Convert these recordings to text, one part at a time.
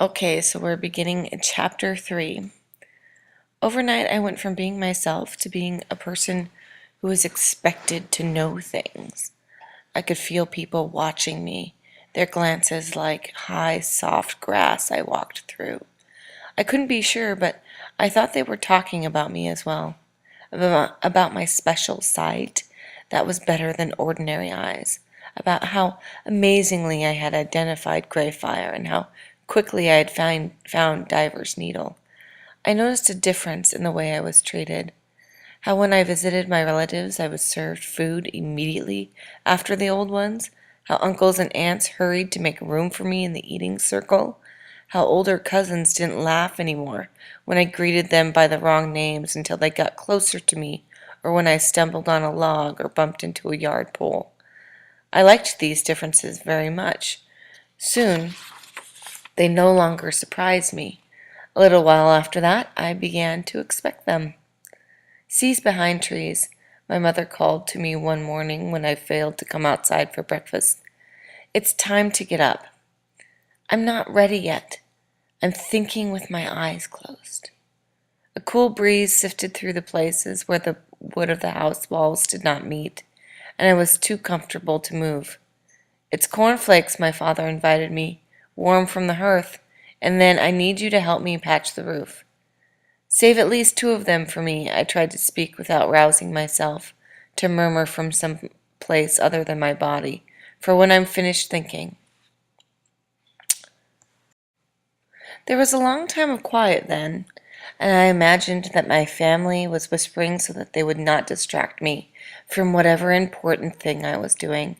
Okay, so we're beginning in chapter 3. Overnight, I went from being myself to being a person who was expected to know things. I could feel people watching me, their glances like high, soft grass I walked through. I couldn't be sure, but I thought they were talking about me as well, about my special sight that was better than ordinary eyes, about how amazingly I had identified Greyfire and how quickly I had found Diver's Needle. I noticed a difference in the way I was treated. How when I visited my relatives, I was served food immediately after the old ones. How uncles and aunts hurried to make room for me in the eating circle. How older cousins didn't laugh anymore when I greeted them by the wrong names until they got closer to me, or when I stumbled on a log or bumped into a yard pole. I liked these differences very much. Soon, they no longer surprised me. A little while after that, I began to expect them. Cease behind trees, my mother called to me one morning when I failed to come outside for breakfast. It's time to get up. I'm not ready yet. I'm thinking with my eyes closed. A cool breeze sifted through the places where the wood of the house walls did not meet, and I was too comfortable to move. It's cornflakes, my father invited me, warm from the hearth, and then I need you to help me patch the roof. Save at least 2 of them for me, I tried to speak without rousing myself, to murmur from some place other than my body, for when I'm finished thinking. There was a long time of quiet then, and I imagined that my family was whispering so that they would not distract me from whatever important thing I was doing.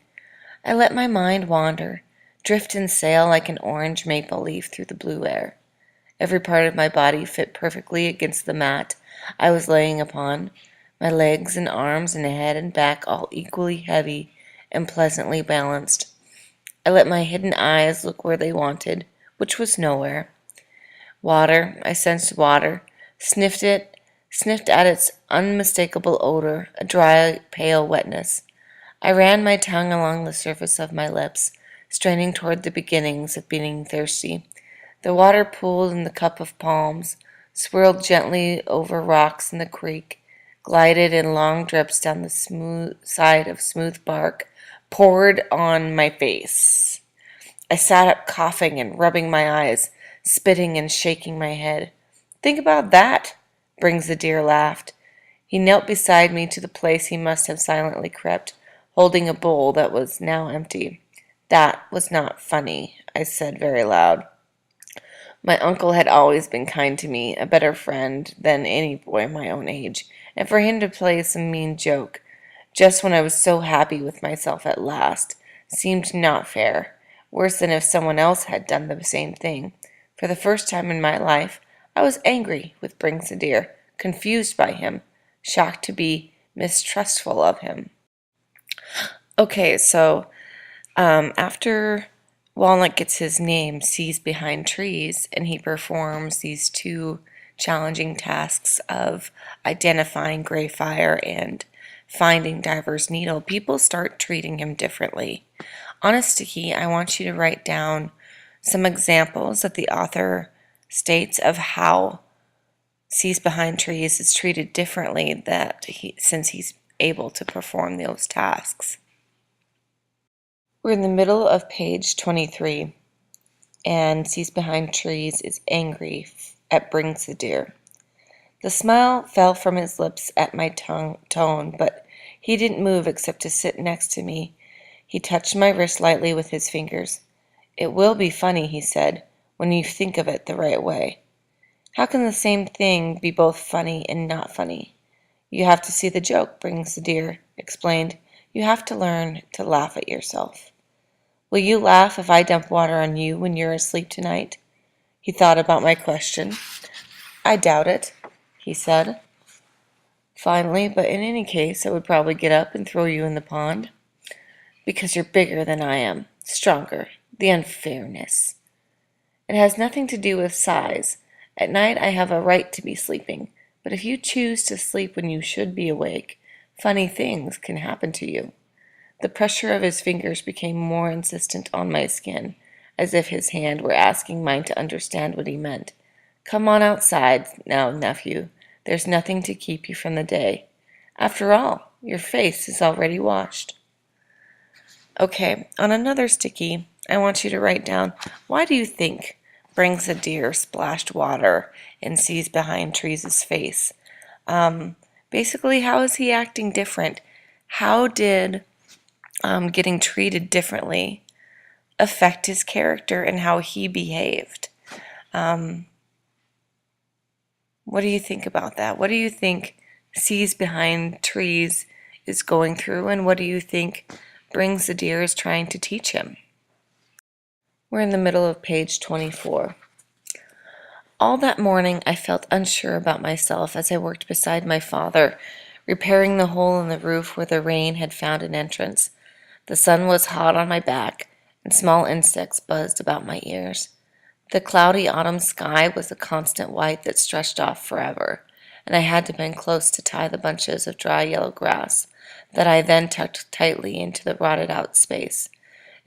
I let my mind wander, drift and sail like an orange maple leaf through the blue air. Every part of my body fit perfectly against the mat I was laying upon, my legs and arms and head and back all equally heavy and pleasantly balanced. I let my hidden eyes look where they wanted, which was nowhere. Water, I sensed water, sniffed it, sniffed at its unmistakable odor, a dry, pale wetness. I ran my tongue along the surface of my lips, straining toward the beginnings of being thirsty. The water pooled in the cup of palms, swirled gently over rocks in the creek, glided in long drips down the smooth side of smooth bark, poured on my face. I sat up coughing and rubbing my eyes, spitting and shaking my head. Think about that, Brings the Deer laughed. He knelt beside me to the place he must have silently crept, holding a bowl that was now empty. That was not funny, I said very loud. My uncle had always been kind to me, a better friend than any boy my own age, and for him to play some mean joke, just when I was so happy with myself at last, seemed not fair, worse than if someone else had done the same thing. For the first time in my life, I was angry with Brings the Deer, confused by him, shocked to be mistrustful of him. Okay, so after Walnut gets his name, Sees Behind Trees, and he performs these 2 challenging tasks of identifying Greyfire and finding Diver's Needle, people start treating him differently. On a sticky, I want you to write down some examples that the author states of how Sees Behind Trees is treated differently since he's able to perform those tasks. We're in the middle of page 23, and Sees Behind Trees is angry at Brings the Deer. The smile fell from his lips at my tone, but he didn't move except to sit next to me. He touched my wrist lightly with his fingers. It will be funny, he said, when you think of it the right way. How can the same thing be both funny and not funny? You have to see the joke, Brings the Deer explained. You have to learn to laugh at yourself. Will you laugh if I dump water on you when you're asleep tonight? He thought about my question. I doubt it, he said. Finally, but in any case, I would probably get up and throw you in the pond. Because you're bigger than I am, stronger, the unfairness. It has nothing to do with size. At night I have a right to be sleeping, but if you choose to sleep when you should be awake, funny things can happen to you. The pressure of his fingers became more insistent on my skin, as if his hand were asking mine to understand what he meant. Come on outside now, nephew. There's nothing to keep you from the day. After all, your face is already washed. Okay, on another sticky, I want you to write down, why do you think brings a deer splashed water and sees behind trees' face? Basically, how is he acting different? How did getting treated differently affect his character and how he behaved? What do you think about that? What do you think sees behind trees is going through, and what do you think brings the deer is trying to teach him? We're in the middle of page 24. All that morning I felt unsure about myself as I worked beside my father, repairing the hole in the roof where the rain had found an entrance. The sun was hot on my back, and small insects buzzed about my ears. The cloudy autumn sky was a constant white that stretched off forever, and I had to bend close to tie the bunches of dry yellow grass that I then tucked tightly into the rotted-out space.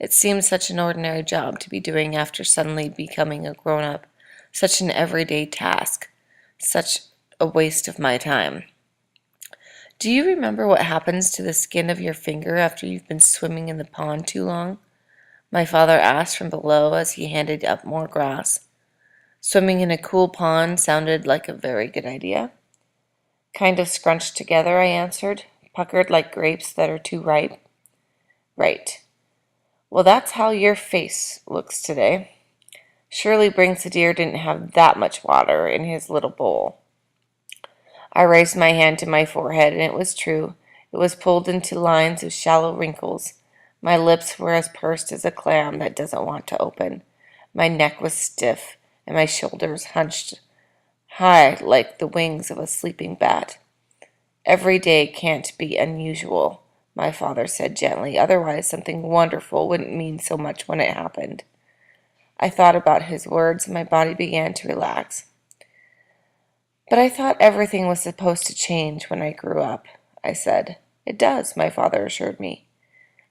It seemed such an ordinary job to be doing after suddenly becoming a grown-up, such an everyday task, such a waste of my time. Do you remember what happens to the skin of your finger after you've been swimming in the pond too long? My father asked from below as he handed up more grass. Swimming in a cool pond sounded like a very good idea. Kind of scrunched together, I answered, puckered like grapes that are too ripe. Right. Well, that's how your face looks today. Surely Brings the deer didn't have that much water in his little bowl. I raised my hand to my forehead, and it was true. It was pulled into lines of shallow wrinkles. My lips were as pursed as a clam that doesn't want to open. My neck was stiff, and my shoulders hunched high like the wings of a sleeping bat. Every day can't be unusual, my father said gently. Otherwise, something wonderful wouldn't mean so much when it happened. I thought about his words, and my body began to relax. But I thought everything was supposed to change when I grew up, I said. It does, my father assured me.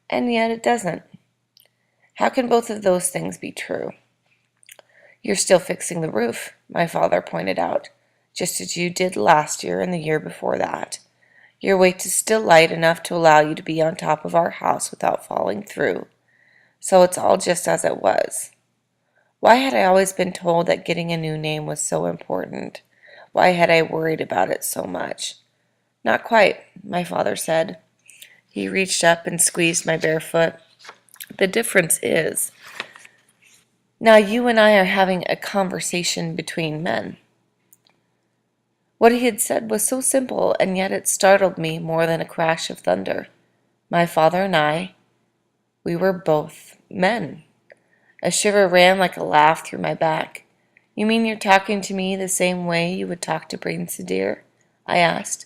And yet it doesn't. How can both of those things be true? You're still fixing the roof, my father pointed out, just as you did last year and the year before that. Your weight is still light enough to allow you to be on top of our house without falling through. So it's all just as it was. Why had I always been told that getting a new name was so important? Why had I worried about it so much? Not quite, my father said. He reached up and squeezed my bare foot. The difference is, now you and I are having a conversation between men. What he had said was so simple, and yet it startled me more than a crash of thunder. My father and I, we were both men. A shiver ran like a laugh through my back. You mean you're talking to me the same way you would talk to Brings the deer? I asked,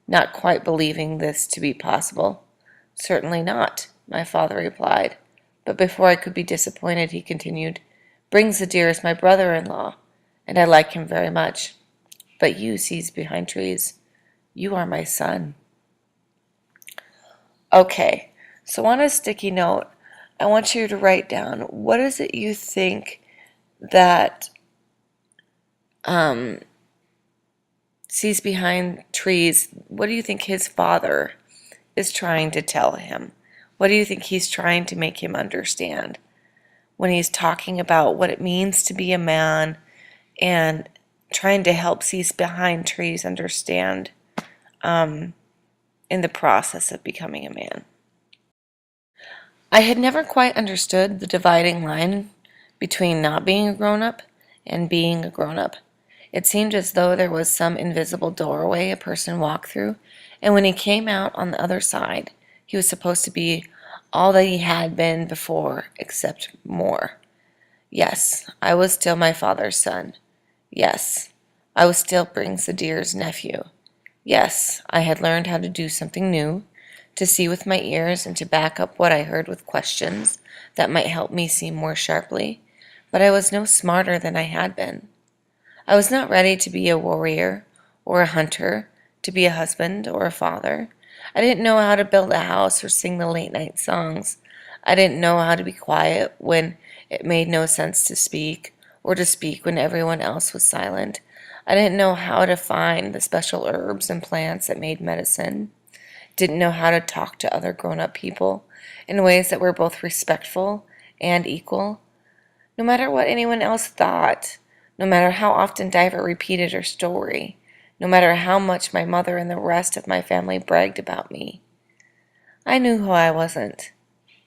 not quite believing this to be possible. Certainly not, my father replied. But before I could be disappointed, he continued, Brings the deer is my brother-in-law, and I like him very much. But you sees behind trees. You are my son. Okay, so on a sticky note, I want you to write down, what is it you think that sees behind trees? What do you think his father is trying to tell him? What do you think he's trying to make him understand when he's talking about what it means to be a man and trying to help Cease Behind Trees understand in the process of becoming a man? I had never quite understood the dividing line between not being a grown-up and being a grown-up. It seemed as though there was some invisible doorway a person walked through, and when he came out on the other side, he was supposed to be all that he had been before, except more. Yes, I was still my father's son. Yes, I was still Brings the deer's nephew. Yes, I had learned how to do something new, to see with my ears and to back up what I heard with questions that might help me see more sharply, but I was no smarter than I had been. I was not ready to be a warrior or a hunter, to be a husband or a father. I didn't know how to build a house or sing the late-night songs. I didn't know how to be quiet when It made no sense to speak, or to speak when everyone else was silent. I didn't know how to find the special herbs and plants that made medicine. Didn't know how to talk to other grown-up people in ways that were both respectful and equal. No matter what anyone else thought, no matter how often Diver repeated her story, no matter how much my mother and the rest of my family bragged about me, I knew who I wasn't.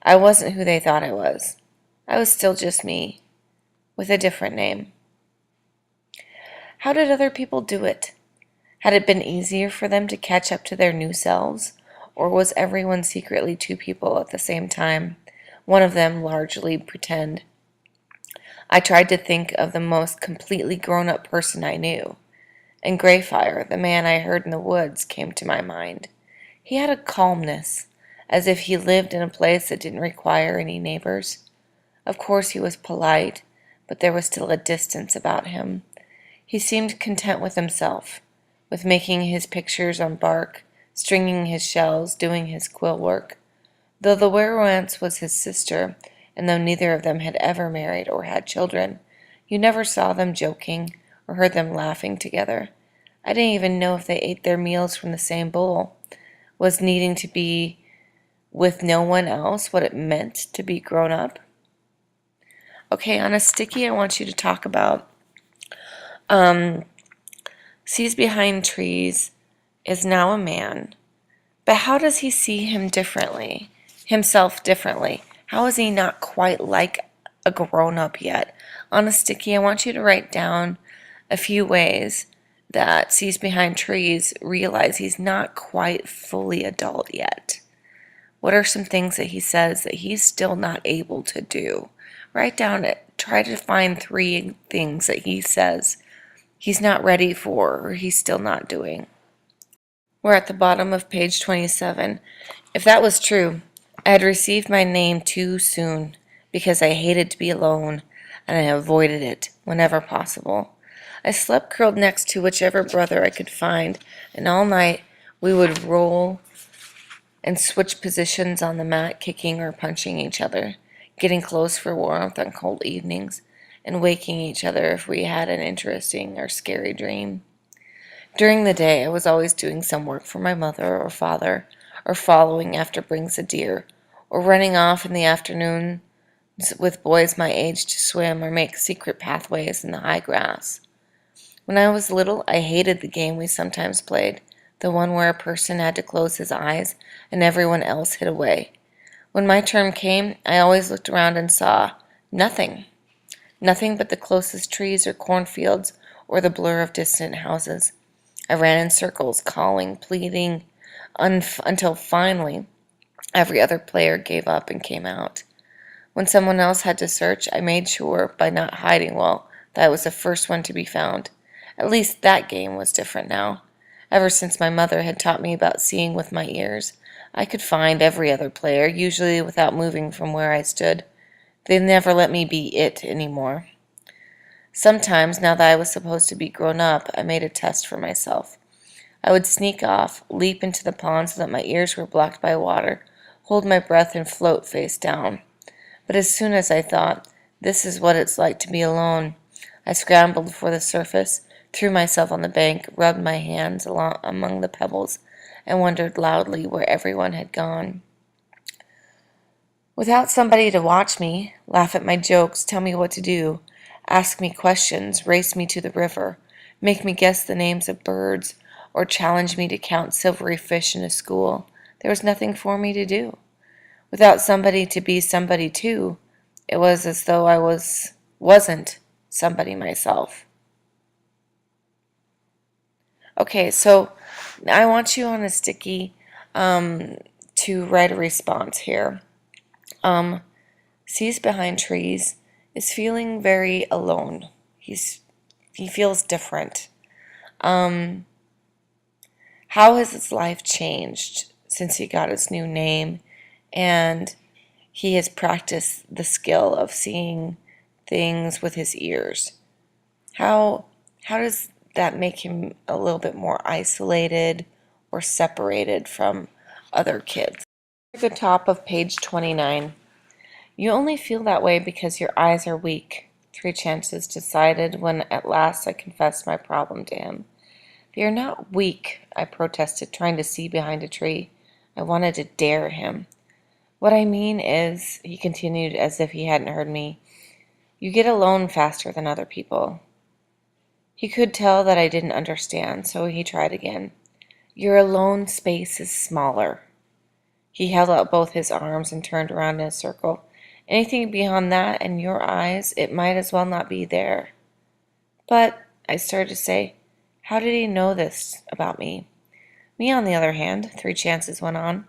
I wasn't who they thought I was. I was still just me, with a different name. How did other people do it? Had it been easier for them to catch up to their new selves, or was everyone secretly two people at the same time, one of them largely pretend? I tried to think of the most completely grown-up person I knew, and Greyfire, the man I heard in the woods, came to my mind. He had a calmness, as if he lived in a place that didn't require any neighbors. Of course he was polite, but there was still a distance about him. He seemed content with himself, with making his pictures on bark, stringing his shells, doing his quill work. Though the werowance was his sister, and though neither of them had ever married or had children, you never saw them joking or heard them laughing together. I didn't even know if they ate their meals from the same bowl. Was needing to be with no one else what it meant to be grown up? Okay, on a sticky, I want you to talk about sees behind trees is now a man, but how does he see himself differently? How is he not quite like a grown-up yet? On a sticky, I want you to write down a few ways that sees behind trees realize he's not quite fully adult yet. What are some things that he says that he's still not able to do? Write down it. Try to find 3 things that he says he's not ready for or he's still not doing. We're at the bottom of page 27. If that was true, I had received my name too soon because I hated to be alone and I avoided it whenever possible. I slept curled next to whichever brother I could find, and all night we would roll and switch positions on the mat, kicking or punching each other, getting close for warmth on cold evenings, and waking each other if we had an interesting or scary dream. During the day, I was always doing some work for my mother or father, or following after brings a deer, or running off in the afternoon with boys my age to swim or make secret pathways in the high grass. When I was little, I hated the game we sometimes played, the one where a person had to close his eyes and everyone else hid away. When my turn came, I always looked around and saw nothing. Nothing but the closest trees or cornfields or the blur of distant houses. I ran in circles, calling, pleading, until finally every other player gave up and came out. When someone else had to search, I made sure, by not hiding well, that I was the first one to be found. At least that game was different now. Ever since my mother had taught me about seeing with my ears, I could find every other player, usually without moving from where I stood. They never let me be it anymore. Sometimes, now that I was supposed to be grown up, I made a test for myself. I would sneak off, leap into the pond so that my ears were blocked by water, hold my breath and float face down. But as soon as I thought, this is what it's like to be alone, I scrambled for the surface, threw myself on the bank, rubbed my hands along among the pebbles, and wondered loudly where everyone had gone. Without somebody to watch me, laugh at my jokes, tell me what to do, ask me questions, race me to the river, make me guess the names of birds, or challenge me to count silvery fish in a school, there was nothing for me to do. Without somebody to be somebody to, it was as though I wasn't somebody myself. Okay, so I want you on a sticky to write a response here. Sees behind trees is feeling very alone. He feels different. How has his life changed since he got his new name and he has practiced the skill of seeing things with his ears? How does that make him a little bit more isolated or separated from other kids? At the top of page 29, You only feel that way because your eyes are weak, Three Chances decided when at last I confessed my problem to him. You're not weak, I protested, trying to see behind a tree. I wanted to dare him. What I mean is, he continued as if he hadn't heard me, you get alone faster than other people. He could tell that I didn't understand, so he tried again. Your alone space is smaller. He held out both his arms and turned around in a circle. Anything beyond that, in your eyes, it might as well not be there. But, I started to say, how did he know this about me? Me, on the other hand, Three Chances went on.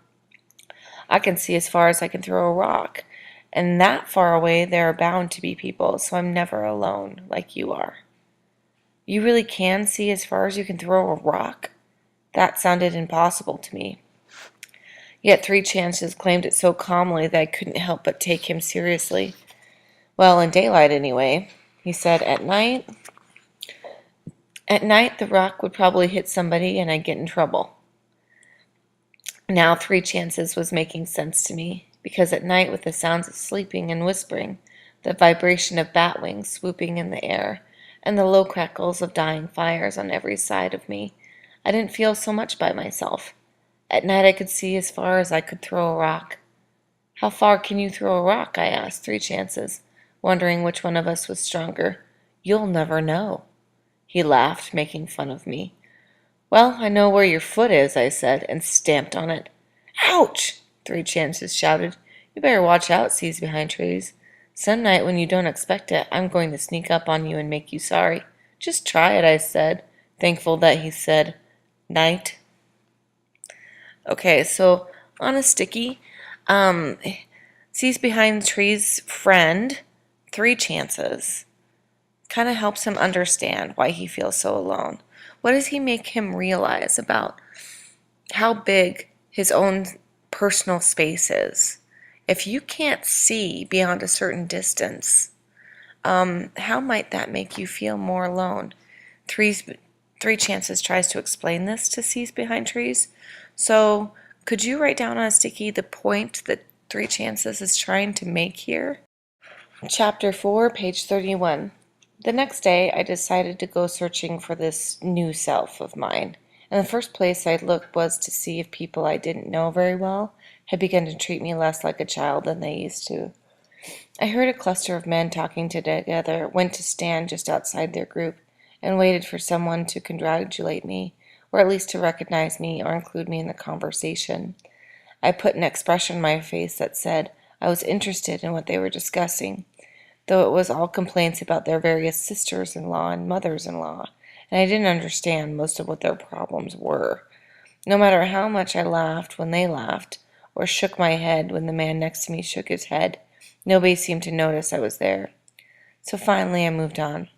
I can see as far as I can throw a rock, and that far away there are bound to be people, so I'm never alone, like you are. You really can see as far as you can throw a rock? That sounded impossible to me. Yet Three Chances claimed it so calmly that I couldn't help but take him seriously. Well, in daylight anyway, he said. At night the rock would probably hit somebody and I'd get in trouble. Now Three Chances was making sense to me, because at night, with the sounds of sleeping and whispering, the vibration of bat wings swooping in the air, and the low crackles of dying fires on every side of me, I didn't feel so much by myself. At night I could see as far as I could throw a rock. How far can you throw a rock? I asked Three Chances, wondering which one of us was stronger. You'll never know. He laughed, making fun of me. Well, I know where your foot is, I said, and stamped on it. Ouch! Three Chances shouted. You better watch out, Sees Behind Trees. Some night when you don't expect it, I'm going to sneak up on you and make you sorry. Just try it, I said, thankful that he said night. Okay, so on a sticky, Sees Behind Trees' friend, Three Chances, kind of helps him understand why he feels so alone. What does he make him realize about how big his own personal space is? If you can't see beyond a certain distance, how might that make you feel more alone? Three Chances tries to explain this to Sees Behind Trees. So, could you write down on a sticky the point that Three Chances is trying to make here? Chapter 4, page 31. The next day, I decided to go searching for this new self of mine. And the first place I looked was to see if people I didn't know very well had begun to treat me less like a child than they used to. I heard a cluster of men talking together, went to stand just outside their group, and waited for someone to congratulate me, or at least to recognize me or include me in the conversation. I put an expression on my face that said I was interested in what they were discussing, though it was all complaints about their various sisters-in-law and mothers-in-law, and I didn't understand most of what their problems were. No matter how much I laughed when they laughed, or shook my head when the man next to me shook his head, nobody seemed to notice I was there. So finally I moved on.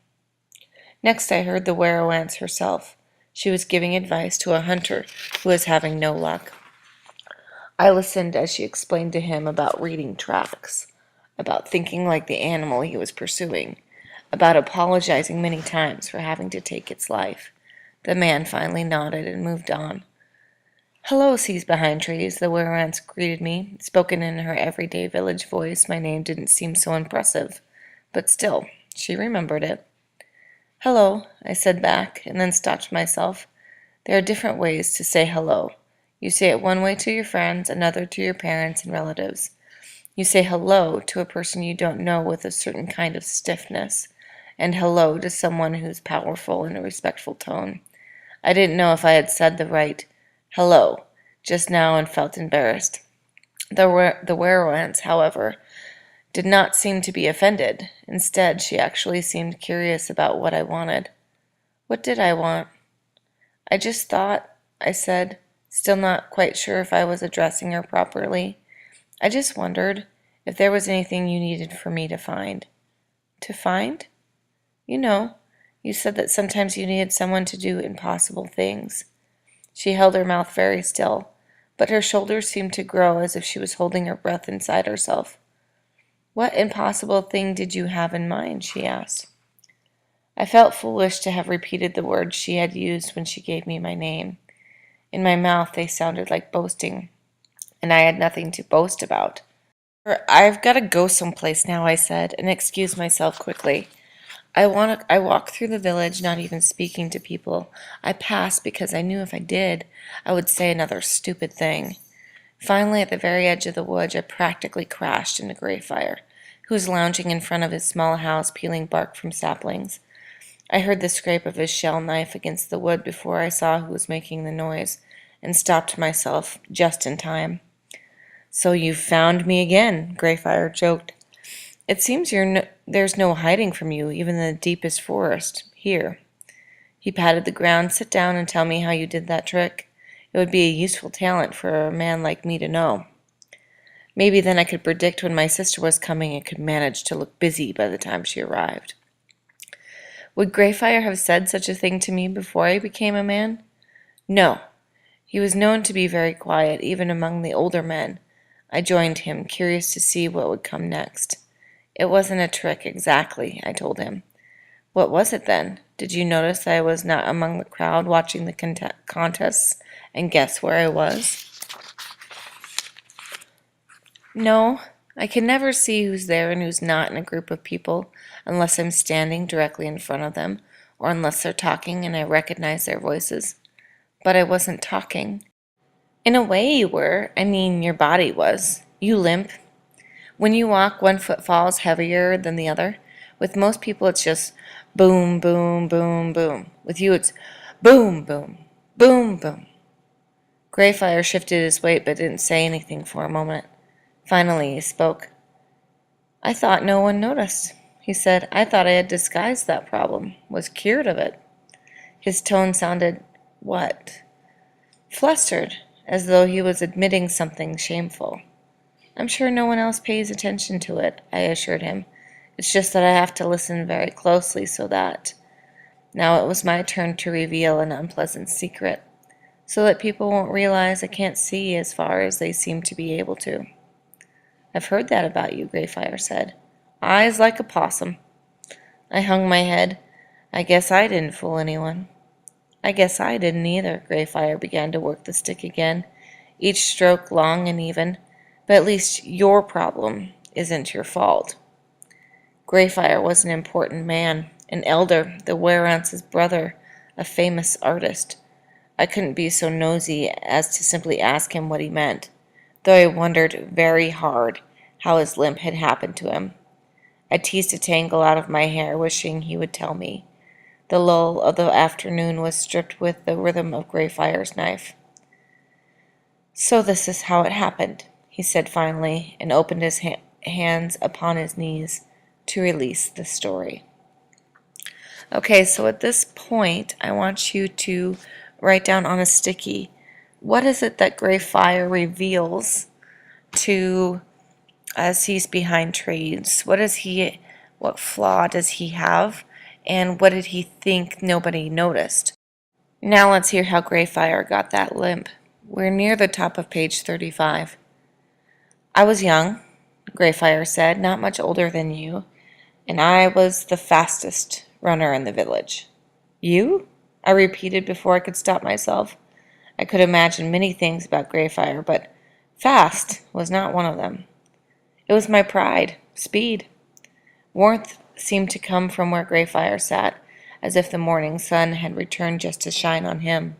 Next I heard the Werowance herself. She was giving advice to a hunter who was having no luck. I listened as she explained to him about reading tracks, about thinking like the animal he was pursuing, about apologizing many times for having to take its life. The man finally nodded and moved on. Hello, Sees Behind Trees, the Werowance greeted me. Spoken in her everyday village voice, my name didn't seem so impressive, but still, she remembered it. Hello, I said back, and then stopped myself. There are different ways to say hello. You say it one way to your friends, another to your parents and relatives. You say hello to a person you don't know with a certain kind of stiffness, and hello to someone who's powerful in a respectful tone. I didn't know if I had said the right hello just now and felt embarrassed. The Werowance, however, did not seem to be offended. Instead, she actually seemed curious about what I wanted. What did I want? I just thought, I said, still not quite sure if I was addressing her properly. I just wondered if there was anything you needed for me to find. To find? You know, you said that sometimes you needed someone to do impossible things. She held her mouth very still, but her shoulders seemed to grow as if she was holding her breath inside herself. What impossible thing did you have in mind? She asked. I felt foolish to have repeated the words she had used when she gave me my name. In my mouth they sounded like boasting, and I had nothing to boast about. I've got to go someplace now, I said, and excused myself quickly. I walked through the village, not even speaking to people. I passed because I knew if I did, I would say another stupid thing. Finally, at the very edge of the woods, I practically crashed into Greyfire, who was lounging in front of his small house peeling bark from saplings. I heard the scrape of his shell knife against the wood before I saw who was making the noise, and stopped myself just in time. "So you've found me again," Greyfire joked. "It seems there's no hiding from you, even in the deepest forest. Here." He patted the ground. "Sit down and tell me how you did that trick. It would be a useful talent for a man like me to know. Maybe then I could predict when my sister was coming and could manage to look busy by the time she arrived." Would Greyfire have said such a thing to me before I became a man? No. He was known to be very quiet, even among the older men. I joined him, curious to see what would come next. "It wasn't a trick exactly," I told him. "What was it then? Did you notice I was not among the crowd watching the contests and guess where I was?" "No, I can never see who's there and who's not in a group of people unless I'm standing directly in front of them or unless they're talking and I recognize their voices. But I wasn't talking." "In a way you were. I mean, your body was. You limp. When you walk, one foot falls heavier than the other. With most people, it's just boom, boom, boom, boom. With you, it's boom, boom, boom, boom." Greyfire shifted his weight but didn't say anything for a moment. Finally, he spoke. "I thought no one noticed," he said. "I thought I had disguised that problem, was cured of it." His tone sounded, what? Flustered, as though he was admitting something shameful. "I'm sure no one else pays attention to it," I assured him. "It's just that I have to listen very closely so that—" Now it was my turn to reveal an unpleasant secret, "so that people won't realize I can't see as far as they seem to be able to." "I've heard that about you," Greyfire said. "Eyes like a possum." I hung my head. "I guess I didn't fool anyone." "I guess I didn't either." Greyfire began to work the stick again, each stroke long and even. "But at least your problem isn't your fault." Greyfire was an important man, an elder, the Werance's brother, a famous artist. I couldn't be so nosy as to simply ask him what he meant, though I wondered very hard how his limp had happened to him. I teased a tangle out of my hair, wishing he would tell me. The lull of the afternoon was stripped with the rhythm of Greyfire's knife. "So this is how it happened," he said finally, and opened his hands upon his knees to release the story. Okay, so at this point, I want you to write down on a sticky, what is it that Greyfire reveals to as he's behind trees? What flaw does he have? And what did he think nobody noticed? Now let's hear how Greyfire got that limp. We're near the top of page 35. "I was young," Greyfire said, "not much older than you, and I was the fastest runner in the village." "You?" I repeated before I could stop myself. I could imagine many things about Greyfire, but fast was not one of them. It was my pride, speed. Warmth seemed to come from where Greyfire sat, as if the morning sun had returned just to shine on him.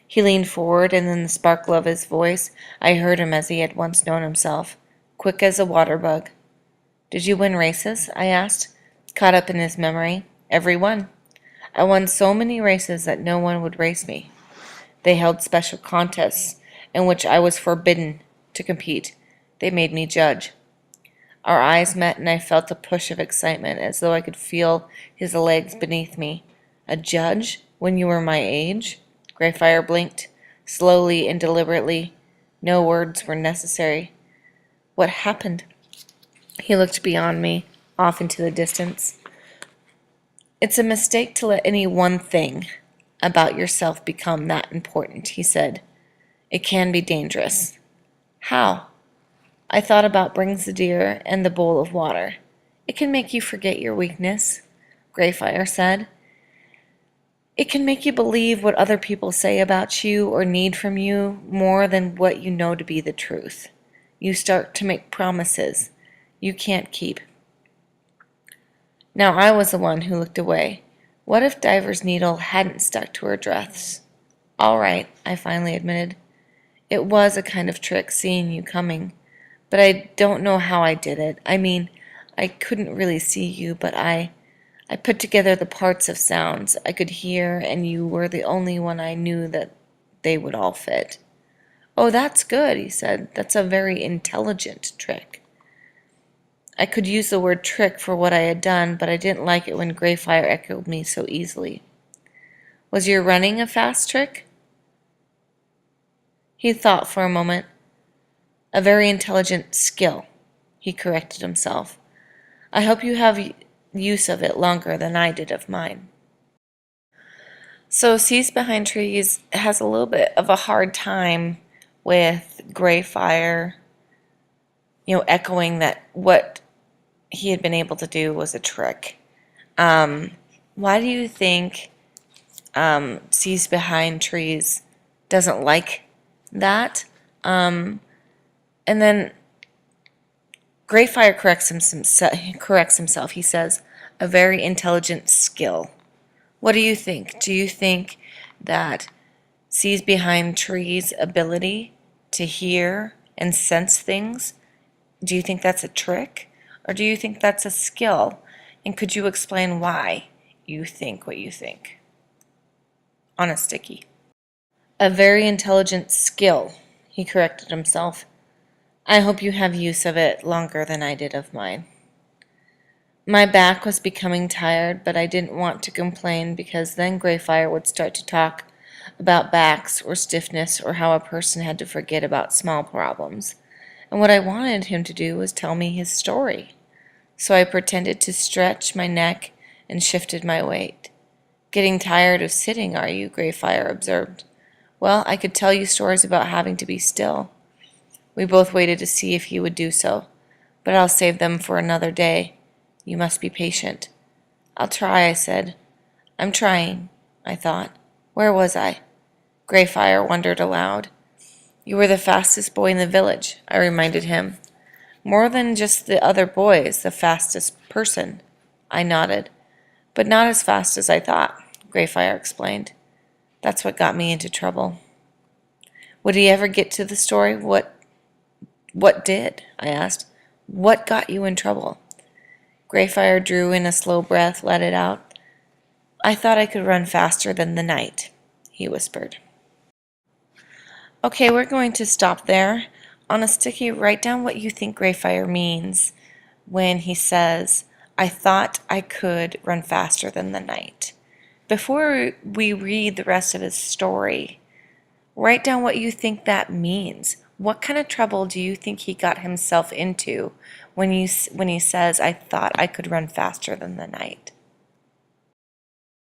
He leaned forward, and in the sparkle of his voice I heard him as he had once known himself, quick as a water bug. "Did you win races?" I asked, caught up in his memory. "Every one. I won so many races that no one would race me. They held special contests in which I was forbidden to compete. They made me judge." Our eyes met, and I felt a push of excitement, as though I could feel his legs beneath me. "A judge? When you were my age?" Greyfire blinked, slowly and deliberately. No words were necessary. "What happened?" He looked beyond me, off into the distance. "It's a mistake to let any one thing about yourself become that important," he said. "It can be dangerous." "How?" I thought about Brings the Deer and the bowl of water. "It can make you forget your weakness," Greyfire said. "It can make you believe what other people say about you or need from you more than what you know to be the truth. You start to make promises you can't keep. Now I was the one who looked away. What if Diver's needle hadn't stuck to her dress? All right, I finally admitted. It was a kind of trick seeing you coming, but I don't know how I did it. I mean, I couldn't really see you, but I put together the parts of sounds I could hear, and you were the only one I knew that they would all fit. Oh, that's good, he said. That's a very intelligent trick. I could use the word trick for what I had done, but I didn't like it when Greyfire echoed me so easily. Was your running a fast trick? He thought for a moment. A very intelligent skill, he corrected himself. I hope you have use of it longer than I did of mine. So Sees Behind Trees has a little bit of a hard time with Greyfire, echoing that what he had been able to do was a trick. Why do you think Sees Behind Trees doesn't like that? And then Greyfire corrects himself. He says, a very intelligent skill. What do you think? Do you think that Sees Behind Trees' ability to hear and sense things, do you think that's a trick? Or do you think that's a skill? And could you explain why you think what you think? On a sticky. A very intelligent skill, he corrected himself. I hope you have use of it longer than I did of mine. My back was becoming tired, but I didn't want to complain because then Greyfire would start to talk about backs or stiffness or how a person had to forget about small problems. And what I wanted him to do was tell me his story. So I pretended to stretch my neck and shifted my weight. Getting tired of sitting, are you? Greyfire observed. Well, I could tell you stories about having to be still. We both waited to see if he would do so, but I'll save them for another day. You must be patient. I'll try, I said. I'm trying, I thought. Where was I? Greyfire wondered aloud. You were the fastest boy in the village, I reminded him. More than just the other boys, the fastest person. I nodded. But not as fast as I thought, Greyfire explained. That's what got me into trouble. Would he ever get to the story? What did? I asked. What got you in trouble? Greyfire drew in a slow breath, let it out. I thought I could run faster than the night, he whispered. Okay, we're going to stop there. On a sticky, write down what you think Greyfire means when he says, I thought I could run faster than the night. Before we read the rest of his story, write down what you think that means. What kind of trouble do you think he got himself into when he says, I thought I could run faster than the night?